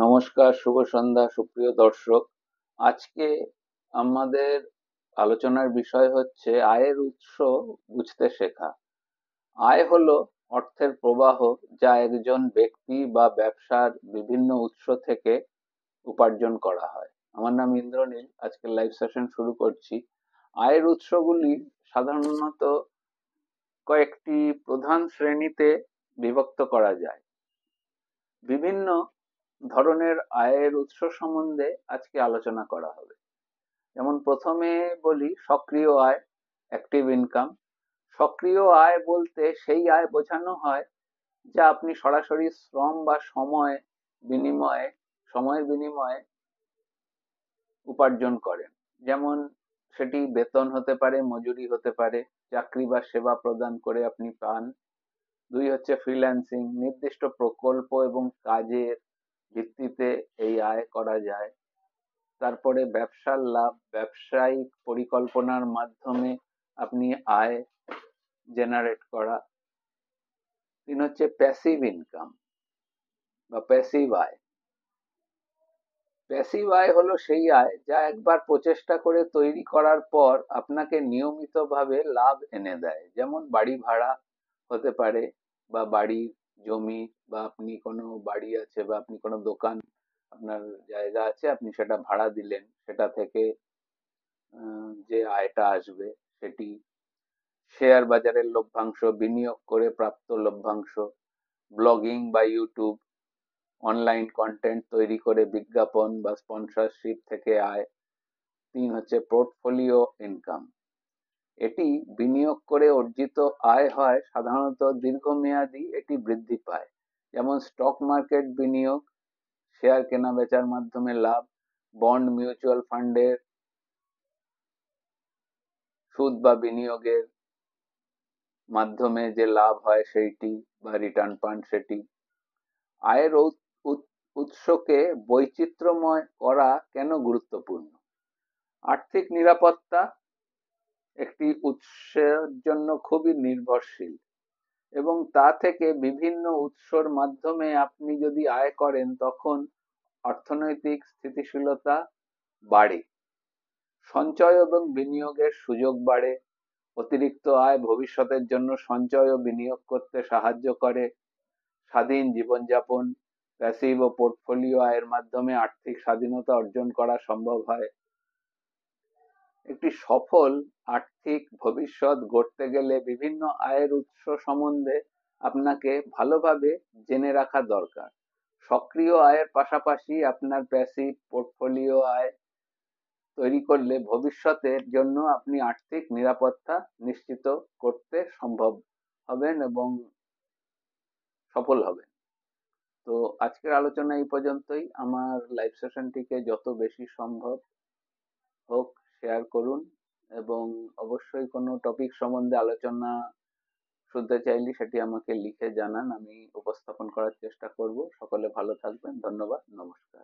নমস্কার, শুভ সন্ধ্যা সুপ্রিয় দর্শক। আজকে আমাদের আলোচনার বিষয় হচ্ছে আয়ের উৎস বুঝতে শেখা। আয় হলো অর্থের প্রবাহ যা একজন ব্যক্তি বা ব্যবসার বিভিন্ন উৎস থেকে উপার্জন করা হয়। আমার নাম ইন্দ্রনীল। আজকের লাইভ সেশন শুরু করছি। আয়ের উৎসগুলি সাধারণত কয়েকটি প্রধান শ্রেণীতে বিভক্ত করা যায়। বিভিন্ন ধরনের আয়ের উৎস সম্বন্ধে আজকে আলোচনা করা হবে। যেমন প্রথমে বলি সক্রিয় আয়, অ্যাক্টিভ ইনকাম। সক্রিয় আয় বলতে সেই আয় বোঝানো হয় যা আপনি সরাসরি শ্রম বা সময়ের বিনিময়ে উপার্জন করেন। যেমন সেটি বেতন হতে পারে, মজুরি হতে পারে, চাকরি বা সেবা প্রদান করে আপনি পান। দুই হচ্ছে ফ্রিল্যান্সিং, নির্দিষ্ট প্রকল্প এবং কাজের ভিত্তিতে এই আয় করা যায়। তারপরে ব্যবসার লাভ, ব্যবসায়িক পরিকল্পনার মাধ্যমে আপনি আয় জেনারেট করা। তিন হচ্ছে প্যাসিভ ইনকাম বা প্যাসিভ আয়। প্যাসিভ আয় হলো সেই আয় যা একবার প্রচেষ্টা করে তৈরি করার পর আপনাকে নিয়মিতভাবে লাভ এনে দেয়। যেমন বাড়ি ভাড়া হতে পারে, বা বাড়ির জমি, বা আপনি কোনো বাড়ি আছে বা আপনি কোনো দোকান, আপনার জায়গা আছে, আপনি সেটা ভাড়া দিলেন, সেটা থেকে যে আয়টা আসবে সেটি। শেয়ার বাজারের লভ্যাংশ, বিনিয়োগ করে প্রাপ্ত লভ্যাংশ। ব্লগিং বা ইউটিউব, অনলাইন কন্টেন্ট তৈরি করে বিজ্ঞাপন বা স্পন্সরশিপ থেকে আয়। তিন হচ্ছে পোর্টফোলিও ইনকাম। এটি বিনিয়োগ করে অর্জিত আয় হয়, সাধারণত দীর্ঘমেয়াদী এটি বৃদ্ধি পায়। যেমন স্টক মার্কেট বিনিয়োগ, শেয়ার কেনা বেচার মাধ্যমে লাভ, বন্ড মিউচুয়াল ফান্ডের সুদ বা বিনিয়োগের মাধ্যমে যে লাভ হয় সেইটি, বা রিটার্ন পান সেটি। আয়ের উৎসকে বৈচিত্র্যময় করা কেন গুরুত্বপূর্ণ? আর্থিক নিরাপত্তা একটি উৎসের জন্য খুবই নির্ভরশীল, এবং তা থেকে বিভিন্ন উৎসর মাধ্যমে আপনি যদি আয় করেন তখন অর্থনৈতিক স্থিতিশীলতা বাড়ে, সঞ্চয় এবং বিনিয়োগের সুযোগ বাড়ে। অতিরিক্ত আয় ভবিষ্যতের জন্য সঞ্চয় ও বিনিয়োগ করতে সাহায্য করে। স্বাধীন জীবনযাপন, প্যাসিভ ও পোর্টফোলিও আয়ের মাধ্যমে আর্থিক স্বাধীনতা অর্জন করা সম্ভব হয়। একটি সফল আর্থিক ভবিষ্যৎ গড়তে গেলে বিভিন্ন আয়ের উৎস সম্বন্ধে আপনাকে ভালোভাবে জেনে রাখা দরকার। সক্রিয় আয়ের পাশাপাশি আপনার প্যাসিভ পোর্টফোলিও আয় তৈরি করলে ভবিষ্যতের জন্য আপনি আর্থিক নিরাপত্তা নিশ্চিত করতে সম্ভব হবেন এবং সফল হবেন। তো আজকের আলোচনা এই পর্যন্তই। আমার লাইভ সেশনটিকে যত বেশি সম্ভব হোক শেয়ার করুন, এবং অবশ্যই কোনো টপিক সম্বন্ধে আলোচনা শুনতে চাইলে সেটি আমাকে লিখে জানান, আমি উপস্থাপন করার চেষ্টা করব। সকলে ভালো থাকবেন। ধন্যবাদ। নমস্কার।